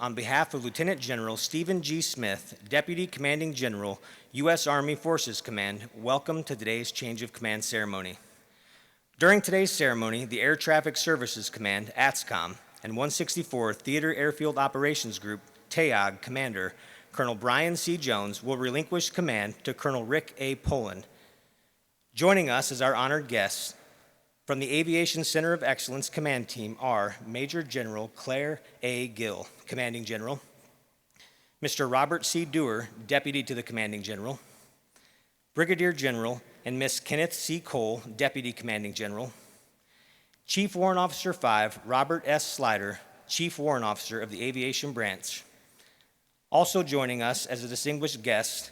on behalf of Lieutenant General Stephen G. Smith, Deputy Commanding General, U.S. Army Forces Command, welcome to today's change of command ceremony. During today's ceremony, the Air Traffic Services Command, ATSCOM, and 164 Theater Airfield Operations Group, TAOG Commander, Colonel Brian C. Jones, will relinquish command to Colonel Rick A. Poland. Joining us as our honored guests from the Aviation Center of Excellence Command Team are Major General Claire A. Gill, Commanding General, Mr. Robert C. Dewar, Deputy to the Commanding General, Brigadier General and Miss Kenneth C. Cole, Deputy Commanding General, Chief Warrant Officer 5, Robert S. Slider, Chief Warrant Officer of the Aviation Branch. Also joining us as a distinguished guest,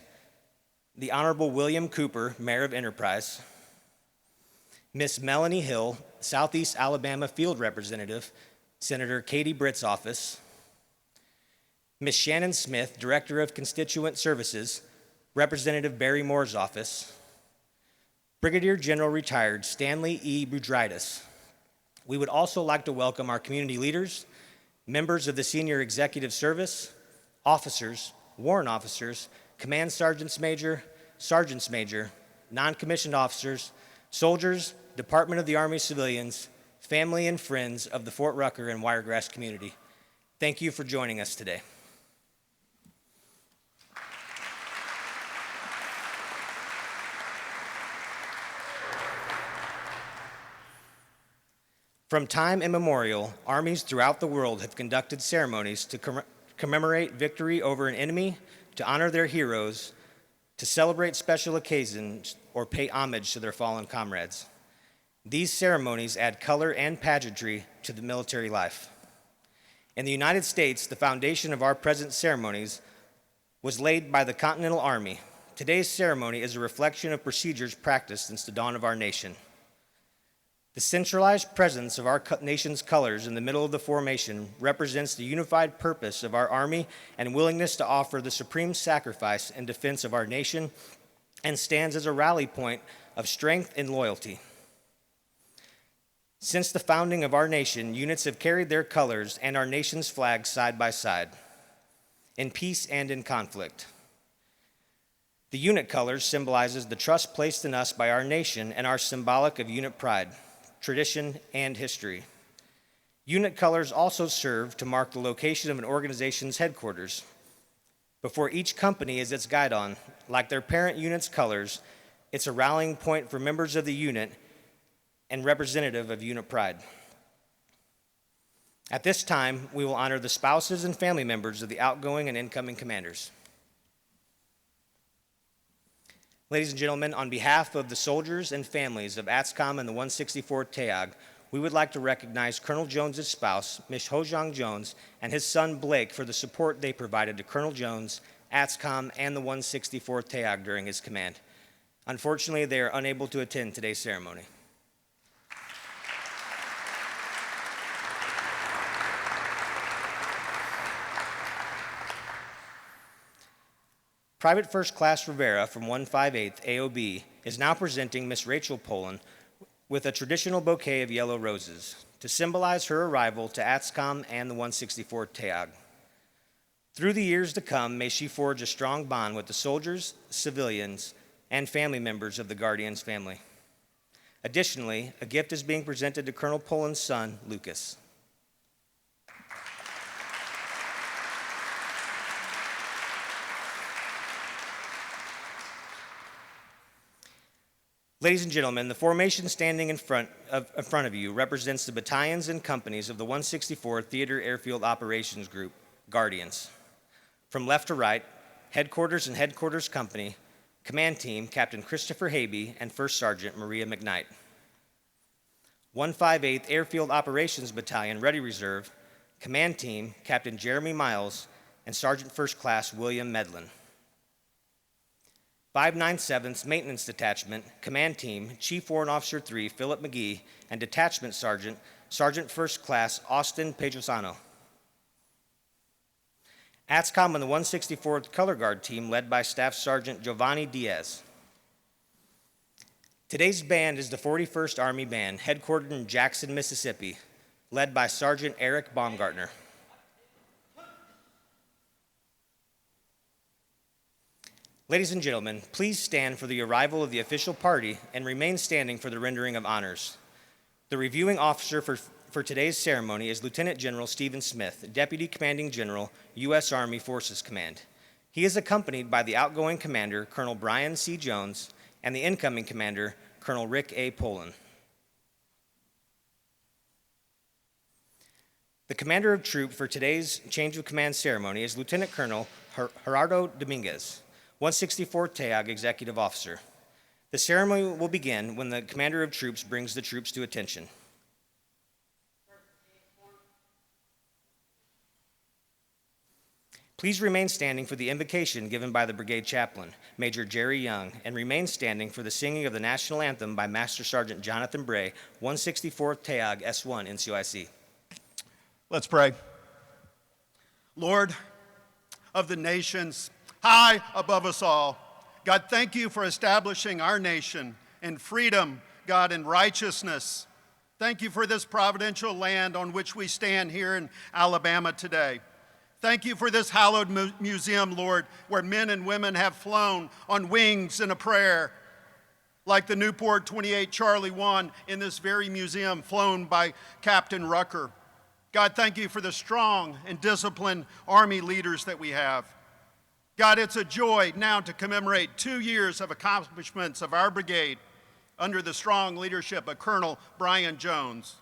the Honorable William Cooper, Mayor of Enterprise, Miss Melanie Hill, Southeast Alabama Field Representative, Senator Katie Britt's office, Miss Shannon Smith, Director of Constituent Services, Representative Barry Moore's office, Brigadier General Retired Stanley E. Boudritis. We would also like to welcome our community leaders, members of the Senior Executive Service, officers, warrant officers, command sergeants major, non-commissioned officers, soldiers, Department of the Army civilians, family and friends of the Fort Rucker and Wiregrass community. Thank you for joining us today. From time immemorial, armies throughout the world have conducted ceremonies to commemorate victory over an enemy, to honor their heroes, to celebrate special occasions, or pay homage to their fallen comrades. These ceremonies add color and pageantry to the military life. In the United States, the foundation of our present ceremonies was laid by the Continental Army. Today's ceremony is a reflection of procedures practiced since the dawn of our nation. The centralized presence of our nation's colors in the middle of the formation represents the unified purpose of our Army and willingness to offer the supreme sacrifice in defense of our nation, and stands as a rally point of strength and loyalty. Since the founding of our nation, units have carried their colors and our nation's flag side by side, in peace and in conflict. The unit colors symbolizes the trust placed in us by our nation and are symbolic of unit pride, tradition, and history. Unit colors also serve to mark the location of an organization's headquarters. Before each company is its guidon, like their parent unit's colors, it's a rallying point for members of the unit and representative of unit pride. At this time, we will honor the spouses and family members of the outgoing and incoming commanders. Ladies and gentlemen, on behalf of the soldiers and families of ATSCOM and the 164 TAOG, we would like to recognize Colonel Jones's spouse, Ms. Hojong Jones, and his son Blake for the support they provided to Colonel Jones, ATSCOM, and the 164 TAOG during his command. Unfortunately, they are unable to attend today's ceremony. Private First Class Rivera from 158th AOB is now presenting Miss Rachel Poland with a traditional bouquet of yellow roses to symbolize her arrival to ATSCOM and the 164 TAOG. Through the years to come, may she forge a strong bond with the soldiers, civilians, and family members of the Guardians family. Additionally, a gift is being presented to Colonel Poland's son, Lucas. Ladies and gentlemen, the formation standing in front of you represents the battalions and companies of the 164 Theater Airfield Operations Group, Guardians. From left to right, Headquarters and Headquarters Company, Command Team, Captain Christopher Habe and First Sergeant Maria McKnight. 158th Airfield Operations Battalion, Ready Reserve, Command Team, Captain Jeremy Miles and Sergeant First Class William Medlin. 597th Maintenance Detachment, Command Team, Chief Warrant Officer 3, Philip McGee, and Detachment Sergeant, Sergeant First Class Austin Pedrosano. ATSCOM and the 164th Color Guard Team, led by Staff Sergeant Giovanni Diaz. Today's band is the 41st Army Band, headquartered in Jackson, Mississippi, led by Sergeant Eric Baumgartner. Ladies and gentlemen, please stand for the arrival of the official party and remain standing for the rendering of honors. The reviewing officer for today's ceremony is Lieutenant General Stephen Smith, Deputy Commanding General, U.S. Army Forces Command. He is accompanied by the outgoing commander, Colonel Brian C. Jones, and the incoming commander, Colonel Rick A. Poland. The commander of troop for today's change of command ceremony is Lieutenant Colonel Gerardo Dominguez, 164th TAOG Executive Officer. The ceremony will begin when the commander of troops brings the troops to attention. Please remain standing for the invocation given by the brigade chaplain, Major Jerry Young, and remain standing for the singing of the national anthem by Master Sergeant Jonathan Bray, 164th TAOG S1 NCOIC. Let's pray. Lord of the nations, high above us all, God, thank you for establishing our nation in freedom, God, in righteousness. Thank you for this providential land on which we stand here in Alabama today. Thank you for this hallowed museum, Lord, where men and women have flown on wings in a prayer, like the Newport 28 Charlie 1 in this very museum, flown by Captain Rucker. God, thank you for the strong and disciplined Army leaders that we have. God, it's a joy now to commemorate 2 years of accomplishments of our brigade under the strong leadership of Colonel Brian Jones.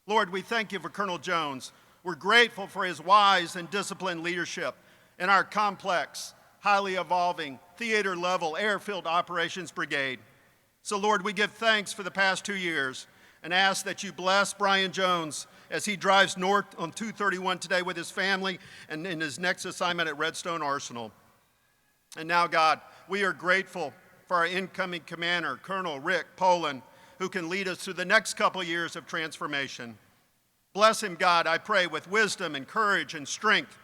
Lord, we thank you for Colonel Jones. We're grateful for his wise and disciplined leadership in our complex, highly evolving, theater-level Airfield Operations Brigade. So, Lord, we give thanks for the past 2 years and ask that you bless Brian Jones as he drives north on 231 today with his family and in his next assignment at Redstone Arsenal. And now, God, we are grateful for our incoming commander, Colonel Rick Poland, who can lead us through the next couple years of transformation. Bless him, God, I pray, with wisdom and courage and strength.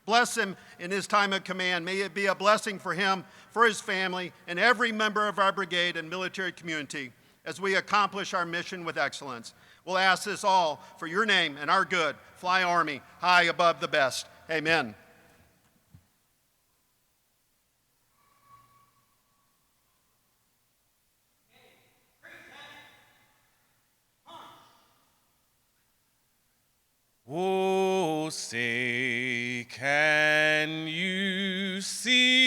Bless him in his time of command. May it be a blessing for him, for his family, and every member of our brigade and military community as we accomplish our mission with excellence. We'll ask this all for your name and our good. Fly Army, high above the best. Amen. Oh, say, can you see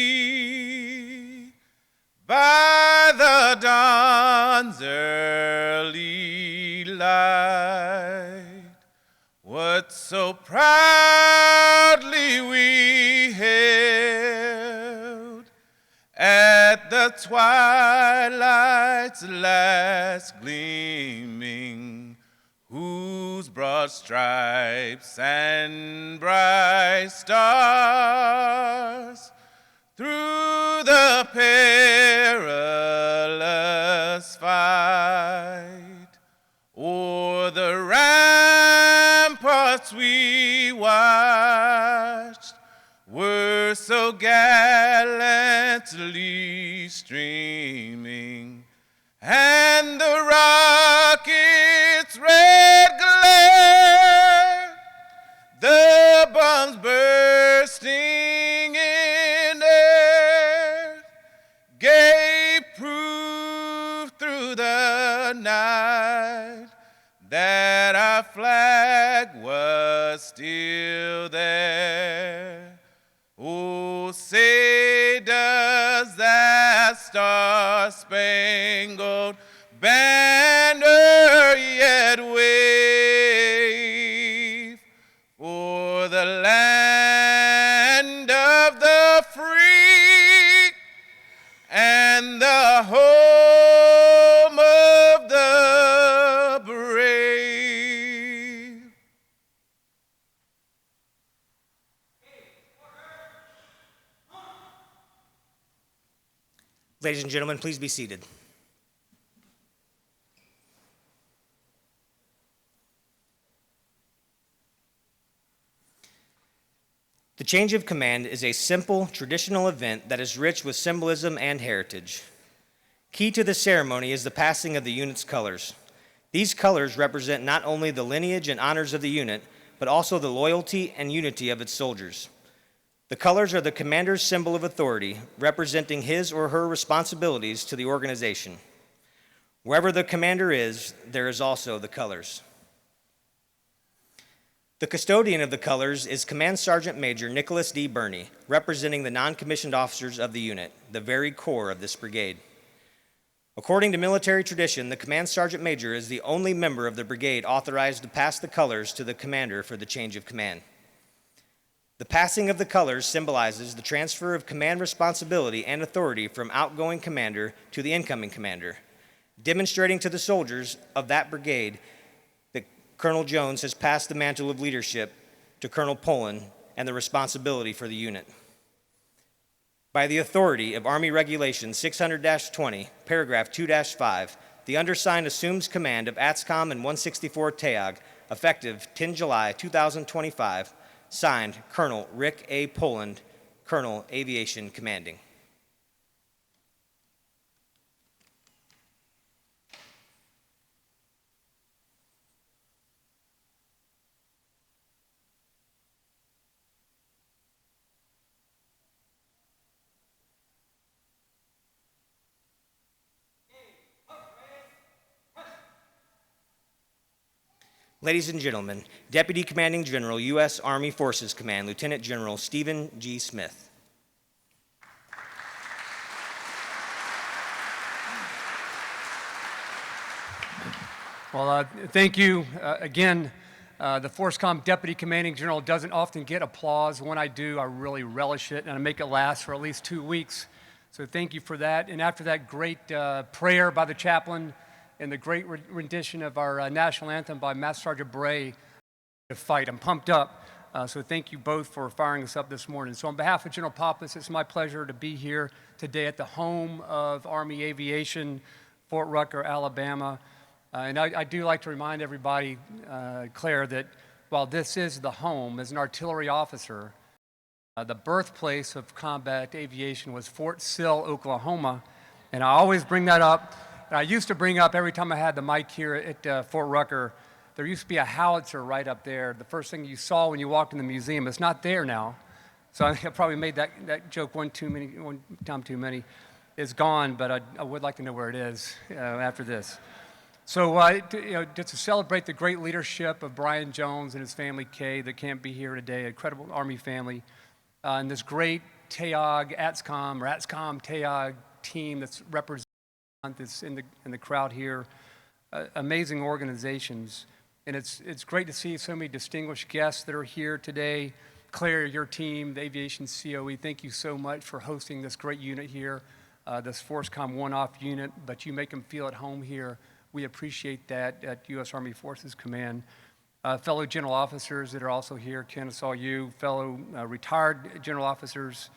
by the dawn's early light what so proudly we hailed at the twilight's last gleaming, whose broad stripes and bright stars through the perilous fight o'er the ramparts we watched were so gallantly streaming, and the rocket's red glare, the bombs bursting in air, gave proof through the night that our flag was still there. Oh, say does that star-spangled banner yet wave for the land of the free and the home of the brave? Ladies and gentlemen, please be seated. The change of command is a simple, traditional event that is rich with symbolism and heritage. Key to the ceremony is the passing of the unit's colors. These colors represent not only the lineage and honors of the unit, but also the loyalty and unity of its soldiers. The colors are the commander's symbol of authority, representing his or her responsibilities to the organization. Wherever the commander is, there is also the colors. The custodian of the colors is Command Sergeant Major Nicholas D. Burney, representing the non-commissioned officers of the unit, the very core of this brigade. According to military tradition, the Command Sergeant Major is the only member of the brigade authorized to pass the colors to the commander for the change of command. The passing of the colors symbolizes the transfer of command responsibility and authority from outgoing commander to the incoming commander, demonstrating to the soldiers of that brigade that Colonel Jones has passed the mantle of leadership to Colonel Poland and the responsibility for the unit. By the authority of Army Regulation 600-20, paragraph 2-5, the undersigned assumes command of ATSCOM and 164 TAOG, effective 10 July 2025, signed Colonel Rick A. Poland, Colonel Aviation Commanding. Ladies and gentlemen, Deputy Commanding General, U.S. Army Forces Command, Lieutenant General Stephen G. Smith. Well, thank you. Again, the FORSCOM Deputy Commanding General doesn't often get applause. When I do, I really relish it, and I make it last for at least 2 weeks. So thank you for that. And after that great prayer by the chaplain, and the great rendition of our national anthem by Master Sergeant Bray, to fight. I'm pumped up, so thank you both for firing us up this morning. So on behalf of General Pappas, it's my pleasure to be here today at the home of Army Aviation, Fort Rucker, Alabama. And I do like to remind everybody, Claire, that while this is the home, as an artillery officer, the birthplace of combat aviation was Fort Sill, Oklahoma. And I always bring that up. I used to bring up every time I had the mic here at Fort Rucker, there used to be a howitzer right up there. The first thing you saw when you walked in the museum. It's not there now. So I probably made that joke one time too many. It's gone, but I would like to know where it is after this. So just to celebrate the great leadership of Brian Jones and his family, Kay, that can't be here today, an incredible Army family, and this great TAOG, ATSCOM, TAOG team that's represented that's in the crowd here, amazing organizations, and it's great to see so many distinguished guests that are here today. Claire, your team, the Aviation COE, thank you so much for hosting this great unit here, this FORSCOM one-off unit, but you make them feel at home here. We appreciate that at U.S. Army Forces Command. Fellow general officers that are also here, Ken, I saw you, fellow retired general officers,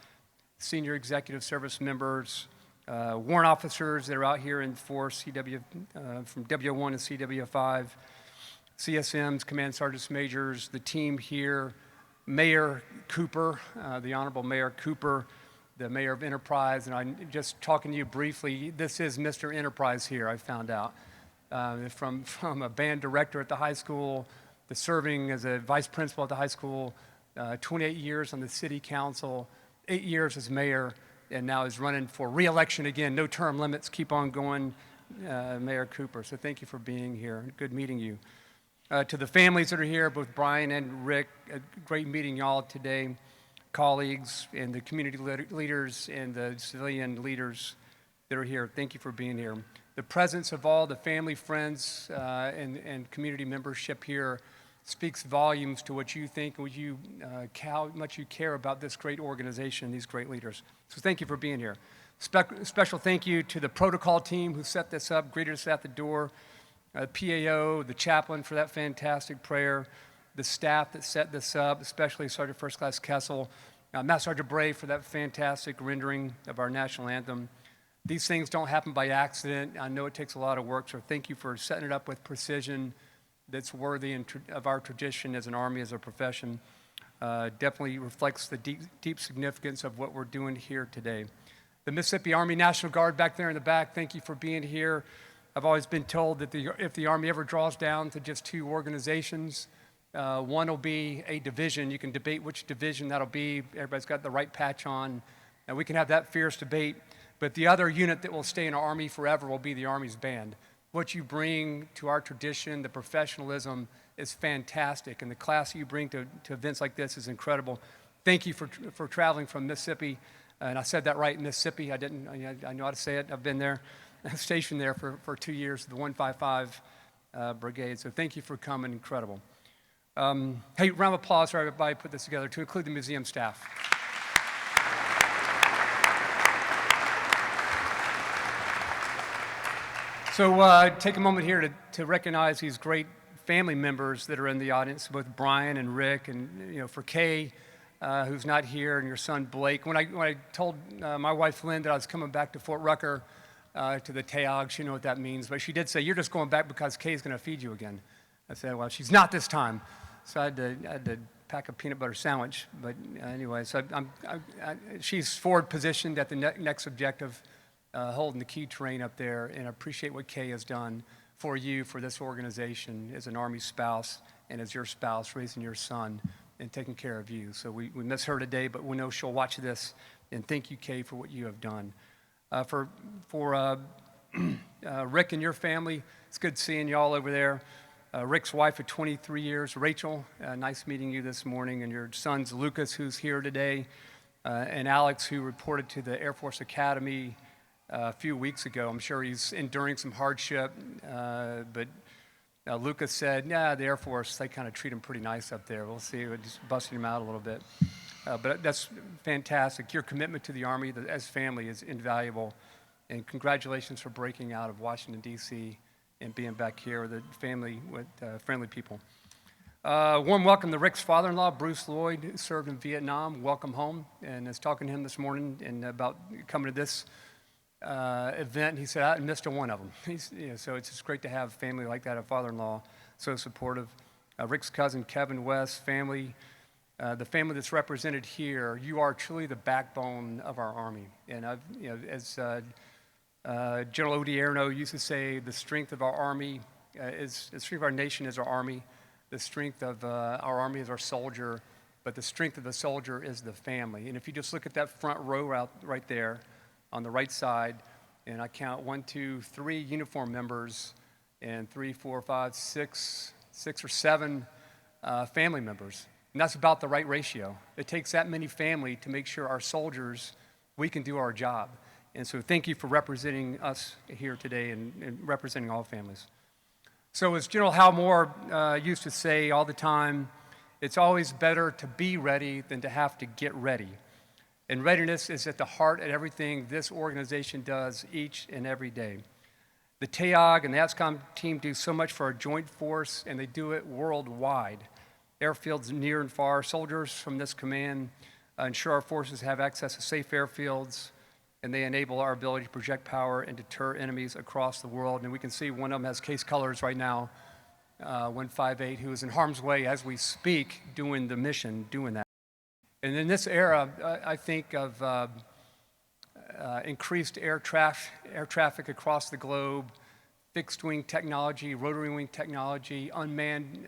senior executive service members, warrant officers that are out here in force, from W1 to CW5, CSMs, command sergeants majors, the team here, Mayor Cooper, the Honorable Mayor Cooper, the Mayor of Enterprise, and I'm just talking to you briefly, this is Mr. Enterprise here, I found out, from a band director at the high school, to serving as a vice principal at the high school, 28 years on the city council, 8 years as mayor, and now is running for re-election again. No term limits, keep on going, Mayor Cooper. So thank you for being here. Good meeting you. To the families that are here, both Brian and Rick, great meeting y'all today. Colleagues and the community leaders and the civilian leaders that are here, thank you for being here. The presence of all the family, friends, and community membership here speaks volumes to what you think, how much you care about this great organization, these great leaders. So thank you for being here. Special thank you to the protocol team who set this up, greeted us at the door, PAO, the chaplain for that fantastic prayer, the staff that set this up, especially Sergeant First Class Kessel, Master Sergeant Bray for that fantastic rendering of our national anthem. These things don't happen by accident. I know it takes a lot of work, so thank you for setting it up with precision that's worthy of our tradition as an Army, as a profession. Definitely reflects the deep significance of what we're doing here today. The Mississippi Army National Guard back there in the back, thank you for being here. I've always been told that if the Army ever draws down to just 2 organizations, One will be a division. You can debate which division that'll be. Everybody's got the right patch on. And we can have that fierce debate. But the other unit that will stay in our Army forever will be the Army's band. What you bring to our tradition, the professionalism, is fantastic. And the class you bring to events like this is incredible. Thank you for traveling from Mississippi. And I said that right, Mississippi. I know how to say it. I've been there, stationed there for 2 years, the 155 Brigade. So thank you for coming. Incredible. Hey, round of applause for everybody who put this together, to include the museum staff. So take a moment here to recognize these great family members that are in the audience, both Brian and Rick, and for Kay, who's not here, and your son Blake. When I told my wife Lynn that I was coming back to Fort Rucker to the TAOG, she knew what that means, but she did say, "You're just going back because Kay's going to feed you again." I said, "Well, she's not this time." So I had to pack a peanut butter sandwich. But anyway, so she's forward positioned at the next objective, holding the key terrain up there, and I appreciate what Kay has done for you, for this organization, as an Army spouse and as your spouse, raising your son and taking care of you. So we miss her today, but we know she'll watch this, and thank you, Kay, for what you have done. For Rick and your family, it's good seeing you all over there. Rick's wife of 23 years, Rachel, nice meeting you this morning, and your sons, Lucas, who's here today, and Alex, who reported to the Air Force Academy a few weeks ago. I'm sure he's enduring some hardship, but Lucas said, "Nah, the Air Force, they kind of treat him pretty nice up there. We'll see." We're just busting him out a little bit. But that's fantastic. Your commitment to the Army as family is invaluable, and congratulations for breaking out of Washington, D.C., and being back here with friendly people. Warm welcome to Rick's father-in-law, Bruce Lloyd, who served in Vietnam. Welcome home. And I was talking to him this morning and about coming to this event. He said, "I missed one of them." So it's just great to have family like that, a father-in-law so supportive. Rick's cousin, Kevin West, family, the family that's represented here, you are truly the backbone of our Army. And as General Odierno used to say, the strength of our Army the strength of our nation is our Army. The strength of our Army is our soldier, but the strength of the soldier is the family. And if you just look at that front row right there on the right side, and I count 1, 2, 3 uniform members, and 3, 4, 5, 6 or 7 family members. And that's about the right ratio. It takes that many family to make sure our soldiers, we can do our job. And so thank you for representing us here today and representing all families. So as General Hal Moore used to say all the time, it's always better to be ready than to have to get ready. And readiness is at the heart of everything this organization does each and every day. The TAOG and the ASCOM team do so much for our joint force, and they do it worldwide. Airfields near and far, soldiers from this command ensure our forces have access to safe airfields, and they enable our ability to project power and deter enemies across the world. And we can see one of them has case colors right now, 158, who is in harm's way as we speak, doing the mission, doing that. And in this era, I think of increased air traffic across the globe, fixed wing technology, rotary wing technology, unmanned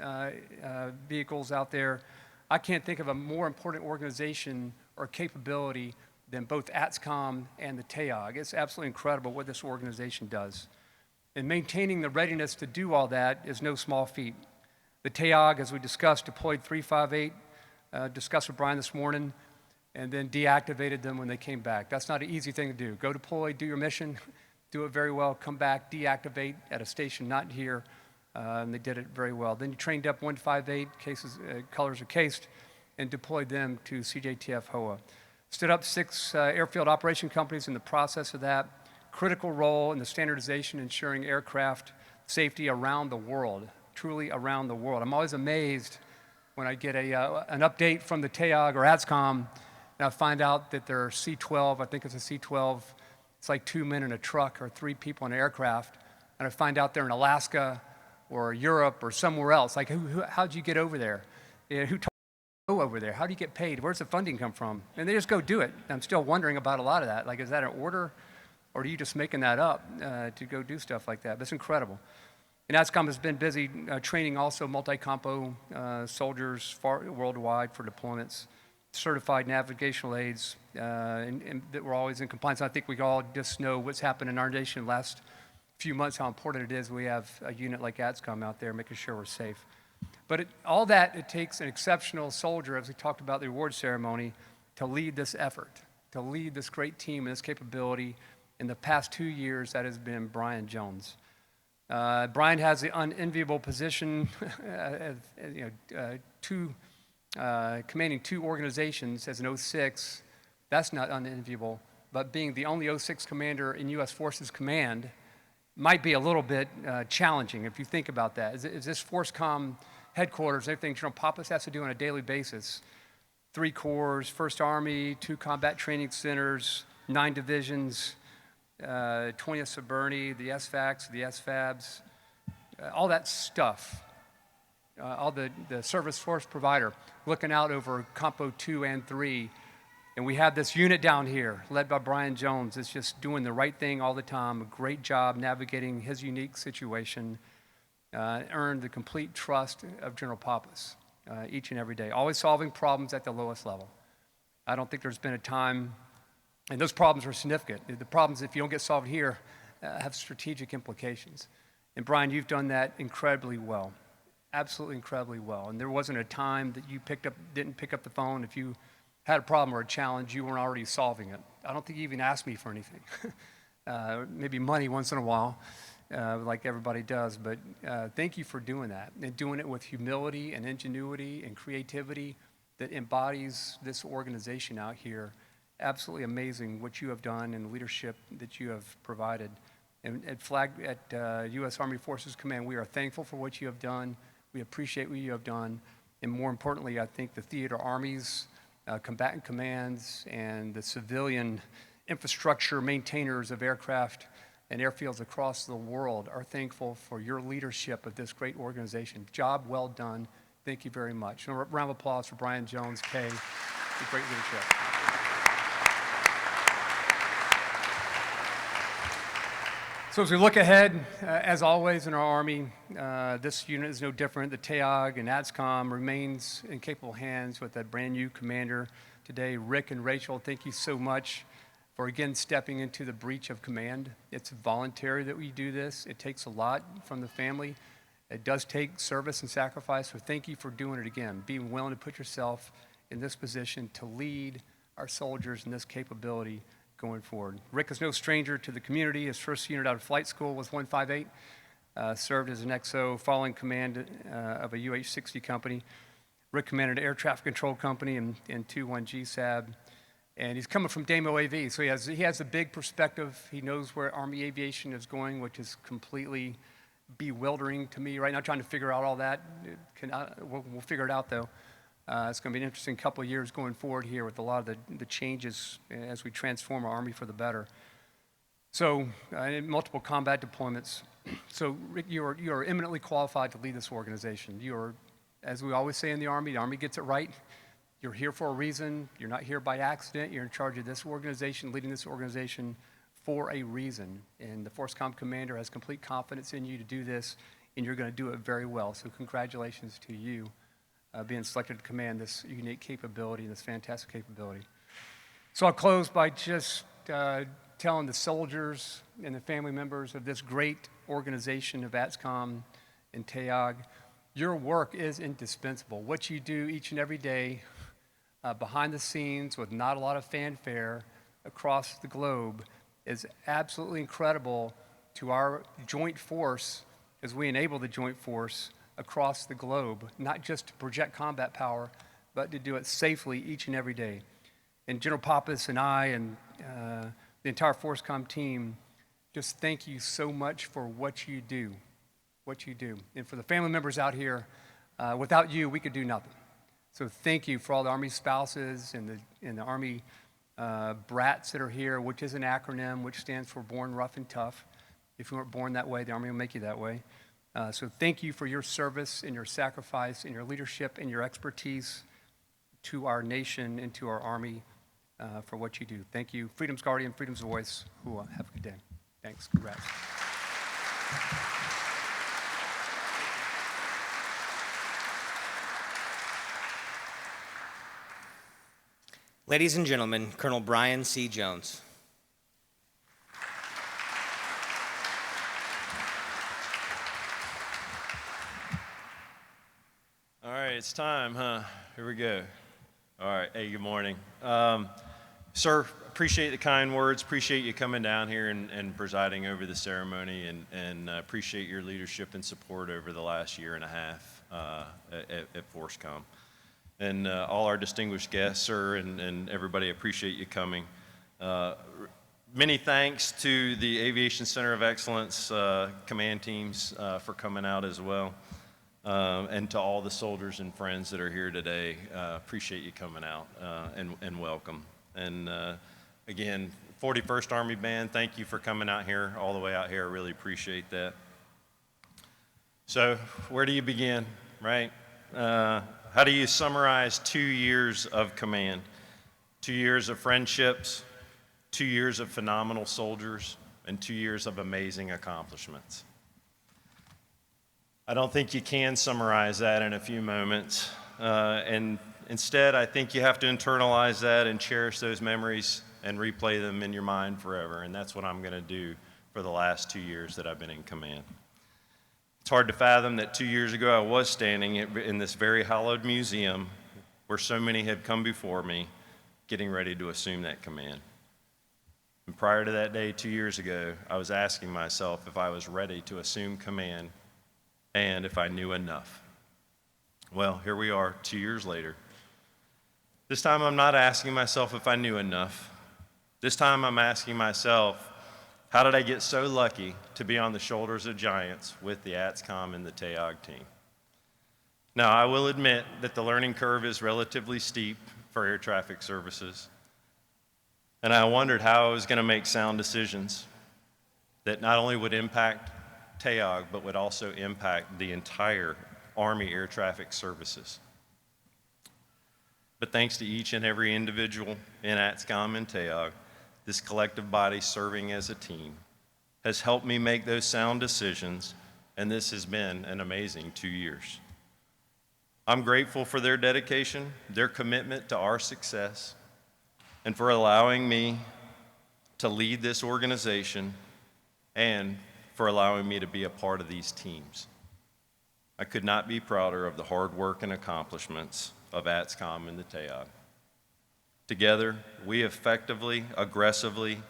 vehicles out there. I can't think of a more important organization or capability than both ATSCOM and the TAOG. It's absolutely incredible what this organization does. And maintaining the readiness to do all that is no small feat. The TAOG, as we discussed, deployed 358, discussed with Brian this morning, and then deactivated them when they came back. That's not an easy thing to do. Go deploy, do your mission, do it very well, come back, deactivate at a station not here, and they did it very well. Then you trained up 158, colors are cased, and deployed them to CJTF HOA. Stood up 6 airfield operation companies in the process of that. Critical role in the standardization, ensuring aircraft safety around the world, truly around the world. I'm always amazed when I get an update from the TAOG or ATSCOM, and I find out that their C-12, I think it's a C-12, it's like 2 men in a truck or 3 people in an aircraft, and I find out they're in Alaska or Europe or somewhere else. Like, how'd you get over there? Who told you to go over there? How do you get paid? Where's the funding come from? And they just go do it. I'm still wondering about a lot of that. Like, is that an order, or are you just making that up to go do stuff like that? That's incredible. And ASCOM has been busy training also multi-compo soldiers worldwide for deployments, certified navigational aids, and that we're always in compliance. I think we all just know what's happened in our nation the last few months, how important it is we have a unit like ASCOM out there making sure we're safe. But all that, it takes an exceptional soldier, as we talked about the award ceremony, to lead this effort, to lead this great team and this capability. In the past 2 years, that has been Brian Jones. Brian has the unenviable position commanding 2 organizations as an 06. That's not unenviable, but being the only 06 commander in U.S. Forces Command might be a little bit challenging if you think about that. Is this FORSCOM headquarters, everything General Pappas has to do on a daily basis? 3 corps, 1st Army, 2 combat training centers, 9 divisions, 20th Suburni, the SFACs, the SFABs, all that stuff, all the service force provider looking out over Compo 2 and 3. And we have this unit down here led by Brian Jones. It's just doing the right thing all the time, a great job navigating his unique situation, earned the complete trust of General Pappas each and every day, always solving problems at the lowest level. I don't think there's been a time. And those problems are significant. The problems, if you don't get solved here, have strategic implications. And Brian, you've done that incredibly well, absolutely incredibly well. And there wasn't a time that you didn't pick up the phone. If you had a problem or a challenge, you weren't already solving it. I don't think you even asked me for anything. Maybe money once in a while, like everybody does. But thank you for doing that and doing it with humility and ingenuity and creativity that embodies this organization out here. Absolutely amazing what you have done and the leadership that you have provided. And at U.S. Army Forces Command, we are thankful for what you have done. We appreciate what you have done. And more importantly, I think the theater armies, combatant commands, and the civilian infrastructure maintainers of aircraft and airfields across the world are thankful for your leadership of this great organization. Job well done. Thank you very much. A round of applause for Brian Jones, Kay, for great leadership. So as we look ahead, as always in our Army, this unit is no different. The TAOG and ASCOM remains in capable hands with that brand new commander today. Rick and Rachel, thank you so much for again stepping into the breach of command. It's voluntary that we do this. It takes a lot from the family. It does take service and sacrifice, so thank you for doing it again, being willing to put yourself in this position to lead our soldiers in this capability going forward. Rick is no stranger to the community. His first unit out of flight school was 158, served as an XO following command of a UH-60 company. Rick commanded an air traffic control company in 2-1 GSAB, and he's coming from DAMO AV, so he has a big perspective. He knows where Army aviation is going, which is completely bewildering to me right now, trying to figure out all that. We'll figure it out, though. It's going to be an interesting couple of years going forward here with a lot of the changes as we transform our Army for the better. So, in multiple combat deployments. So, Rick, you are eminently qualified to lead this organization. You are, as we always say in the Army gets it right. You're here for a reason. You're not here by accident. You're in charge of this organization, leading this organization for a reason. And the FORSCOM commander has complete confidence in you to do this, and you're going to do it very well. So, congratulations to you. Being selected to command this unique capability, this fantastic capability. So I'll close by just telling the soldiers and the family members of this great organization of ASCOM and TAOG, your work is indispensable. What you do each and every day behind the scenes with not a lot of fanfare across the globe is absolutely incredible to our joint force as we enable the joint force across the globe, not just to project combat power, but to do it safely each and every day. And General Pappas and I and the entire FORSCOM team, just thank you so much for what you do, And for the family members out here, without you, we could do nothing. So thank you for all the Army spouses and the Army brats that are here, which is an acronym, which stands for Born Rough and Tough. If you weren't born that way, the Army will make you that way. So thank you for your service and your sacrifice and your leadership and your expertise to our nation and to our Army for what you do. Thank you. Freedom's Guardian, Freedom's Voice. Have a good day. Thanks. Congrats. Ladies and gentlemen, Colonel Brian C. Jones. All right, it's time, huh? Here we go. All right, hey, good morning. Sir, appreciate the kind words, appreciate you coming down here and presiding over the ceremony, and appreciate your leadership and support over the last year and a half at ForceCom. And all our distinguished guests, sir, and everybody, appreciate you coming. Many thanks to the Aviation Center of Excellence command teams for coming out as well. And to all the soldiers and friends that are here today, appreciate you coming out and welcome. And again, 41st Army Band, thank you for coming out here, all the way out here. I really appreciate that. So where do you begin, right? How do you summarize 2 years of command? 2 years of friendships, 2 years of phenomenal soldiers, and 2 years of amazing accomplishments. I don't think you can summarize that in a few moments. And instead, I think you have to internalize that and cherish those memories and replay them in your mind forever. And that's what I'm going to do for the last 2 years that I've been in command. It's hard to fathom that 2 years ago I was standing in this very hallowed museum where so many had come before me, getting ready to assume that command. And prior to that day 2 years ago, I was asking myself if I was ready to assume command and if I knew enough. Well, here we are 2 years later. This time I'm not asking myself if I knew enough. This time I'm asking myself, how did I get so lucky to be on the shoulders of giants with the ATSCOM and the TAOG team? Now, I will admit that the learning curve is relatively steep for air traffic services, and I wondered how I was going to make sound decisions that not only would impact TAOG, but would also impact the entire Army air traffic services. But thanks to each and every individual in ATSCOM and TAOG, this collective body serving as a team has helped me make those sound decisions, and this has been an amazing 2 years. I'm grateful for their dedication, their commitment to our success, and for allowing me to lead this organization and for allowing me to be a part of these teams. I could not be prouder of the hard work and accomplishments of ATSCOM and the TAOG. Together, we effectively, aggressively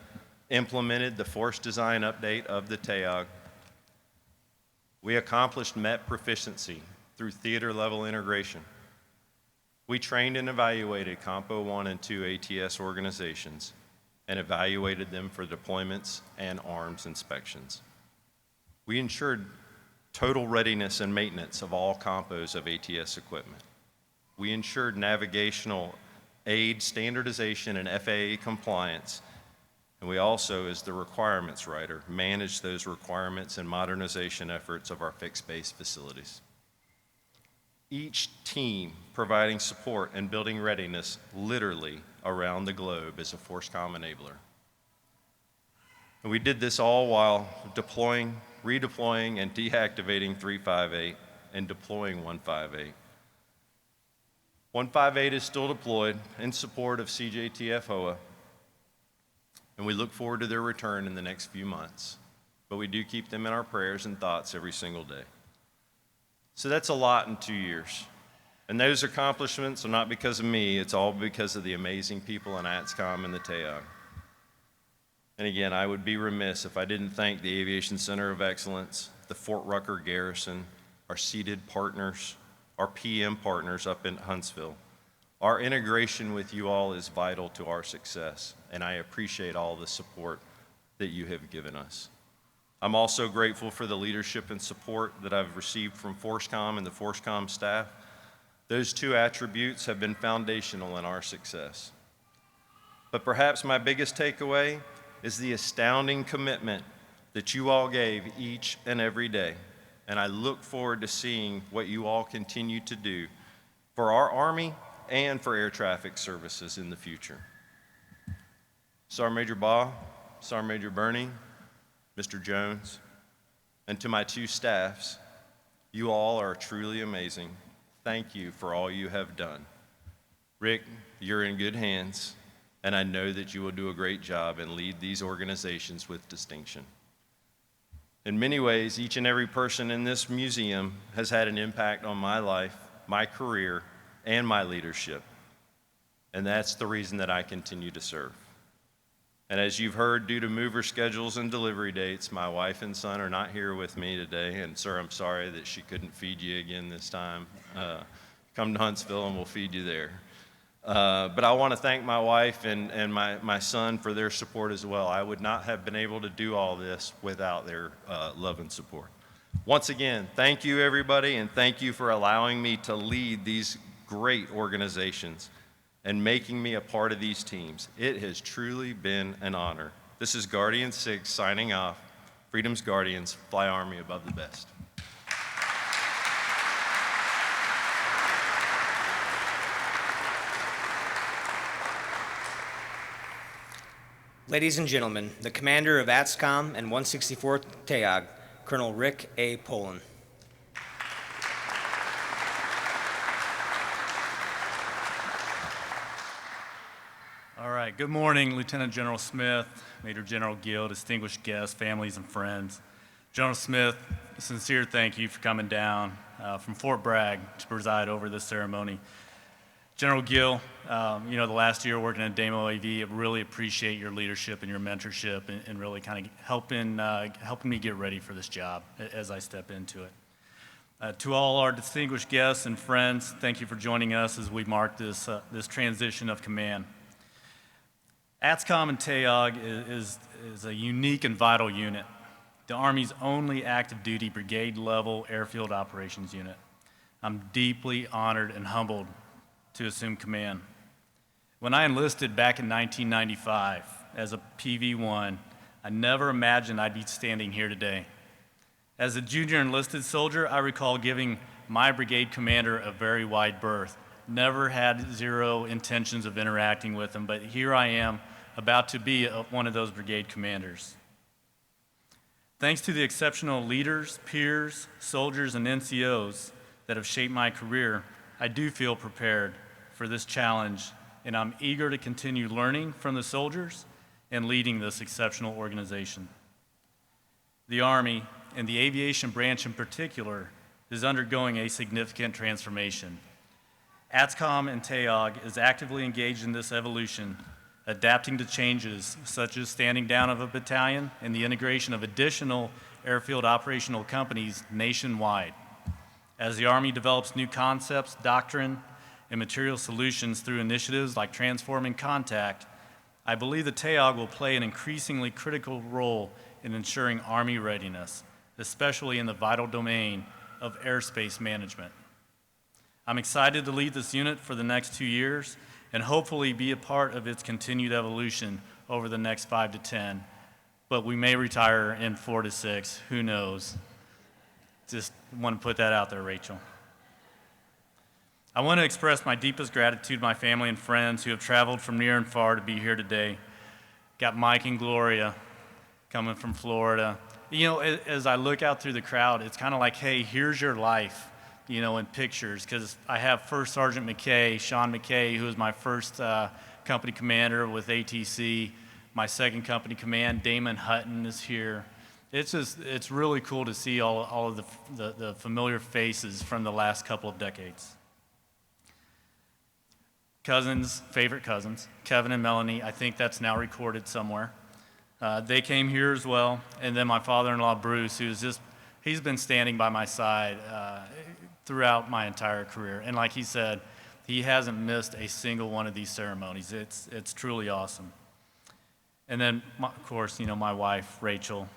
implemented the force design update of the TAOG. We accomplished MET proficiency through theater-level integration. We trained and evaluated Compo 1 and 2 ATS organizations and evaluated them for deployments and arms inspections. We ensured total readiness and maintenance of all compos of ATS equipment. We ensured navigational aid standardization and FAA compliance, and we also, as the requirements writer, managed those requirements and modernization efforts of our fixed-base facilities. Each team providing support and building readiness literally around the globe as a ForceCom enabler. And we did this all while deploying, redeploying, and deactivating 358 and deploying 158. 158 is still deployed in support of CJTF HOA, and we look forward to their return in the next few months. But we do keep them in our prayers and thoughts every single day. So that's a lot in 2 years. And those accomplishments are not because of me, it's all because of the amazing people in ATSCOM and the TAOG. And again, I would be remiss if I didn't thank the Aviation Center of Excellence, the Fort Rucker Garrison, our seated partners, our PM partners up in Huntsville. Our integration with you all is vital to our success, and I appreciate all the support that you have given us. I'm also grateful for the leadership and support that I've received from ForceCom and the ForceCom staff. Those two attributes have been foundational in our success. But perhaps my biggest takeaway is the astounding commitment that you all gave each and every day. And I look forward to seeing what you all continue to do for our Army and for air traffic services in the future. Sergeant Major Baugh, Sergeant Major Burney, Mr. Jones, and to my two staffs, you all are truly amazing. Thank you for all you have done. Rick, you're in good hands, and I know that you will do a great job and lead these organizations with distinction. In many ways, each and every person in this museum has had an impact on my life, my career, and my leadership. And that's the reason that I continue to serve. And as you've heard, due to mover schedules and delivery dates, my wife and son are not here with me today. And sir, I'm sorry that she couldn't feed you again this time. Come to Huntsville and we'll feed you there. But I want to thank my wife and my son for their support as well. I would not have been able to do all this without their love and support. Once again, thank you everybody, and thank you for allowing me to lead these great organizations and making me a part of these teams. It has truly been an honor. This is Guardian 6 signing off. Freedom's Guardians, fly Army above the best. Ladies and gentlemen, the commander of ATSCOM and 164th TAOG, Colonel Rick A. Poland. All right, good morning, Lieutenant General Smith, Major General Gill, distinguished guests, families, and friends. General Smith, a sincere thank you for coming down from Fort Bragg to preside over this ceremony. General Gill, the last year working at Damo AV, I really appreciate your leadership and your mentorship and really kind of helping me get ready for this job as I step into it. To all our distinguished guests and friends, thank you for joining us as we mark this transition of command. ATSCOM and TAOG is a unique and vital unit, the Army's only active duty brigade level airfield operations unit. I'm deeply honored and humbled to assume command. When I enlisted back in 1995 as a PV-1, I never imagined I'd be standing here today. As a junior enlisted soldier, I recall giving my brigade commander a very wide berth. Never had zero intentions of interacting with him, but here I am, about to be one of those brigade commanders. Thanks to the exceptional leaders, peers, soldiers, and NCOs that have shaped my career, I do feel prepared for this challenge, and I'm eager to continue learning from the soldiers and leading this exceptional organization. The Army, and the aviation branch in particular, is undergoing a significant transformation. ATSCOM and TAOG is actively engaged in this evolution, adapting to changes such as standing down of a battalion and the integration of additional airfield operational companies nationwide. As the Army develops new concepts, doctrine, and material solutions through initiatives like Transforming Contact, I believe the TAOG will play an increasingly critical role in ensuring Army readiness, especially in the vital domain of airspace management. I'm excited to lead this unit for the next 2 years and hopefully be a part of its continued evolution over the next 5 to 10, but we may retire in 4 to 6, who knows? Just want to put that out there, Rachel. I want to express my deepest gratitude to my family and friends who have traveled from near and far to be here today. Got Mike and Gloria coming from Florida. As I look out through the crowd, it's kind of like, hey, here's your life, in pictures, because I have First Sergeant McKay, Sean McKay, who was my first company commander with ATC. My second company command, Damon Hutton, is here. It's really cool to see all of the familiar faces from the last couple of decades. Favorite cousins, Kevin and Melanie, I think that's now recorded somewhere. They came here as well. And then my father-in-law, Bruce, he's been standing by my side throughout my entire career. And like he said, he hasn't missed a single one of these ceremonies. It's truly awesome. And then, of course, my wife, Rachel,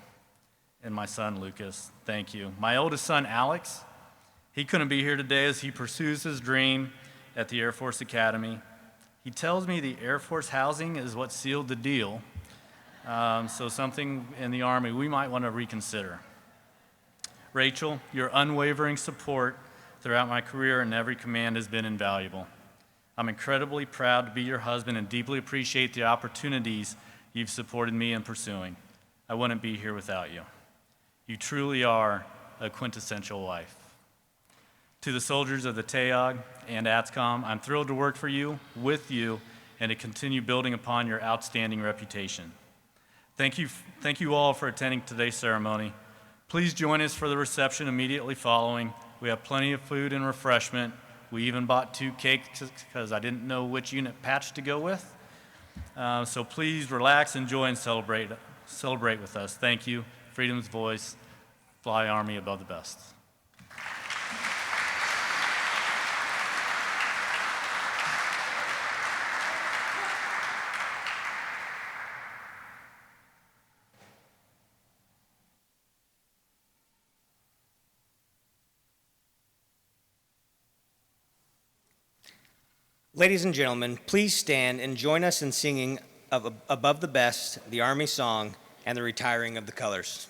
and my son, Lucas, thank you. My oldest son, Alex, he couldn't be here today as he pursues his dream at the Air Force Academy. He tells me the Air Force housing is what sealed the deal. So something in the Army we might want to reconsider. Rachel, your unwavering support throughout my career and every command has been invaluable. I'm incredibly proud to be your husband and deeply appreciate the opportunities you've supported me in pursuing. I wouldn't be here without you. You truly are a quintessential wife. To the soldiers of the TAOG and ATSCOM, I'm thrilled to work for you, with you, and to continue building upon your outstanding reputation. Thank you all for attending today's ceremony. Please join us for the reception immediately following. We have plenty of food and refreshment. We even bought 2 cakes because I didn't know which unit patch to go with. So please relax, enjoy, and celebrate with us. Thank you. Freedom's voice. Fly Army above the best. Ladies and gentlemen, please stand and join us in singing of Above the Best, the Army song, and the retiring of the colors.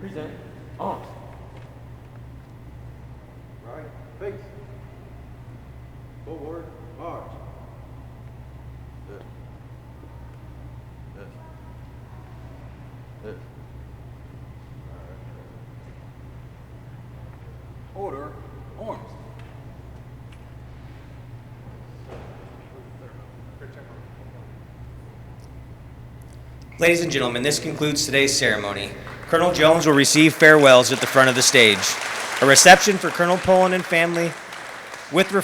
Present arms. Right, face. Forward, march. This. This. This. Order, arms. Ladies and gentlemen, this concludes today's ceremony. Colonel Jones will receive farewells at the front of the stage. A reception for Colonel Pullen and family with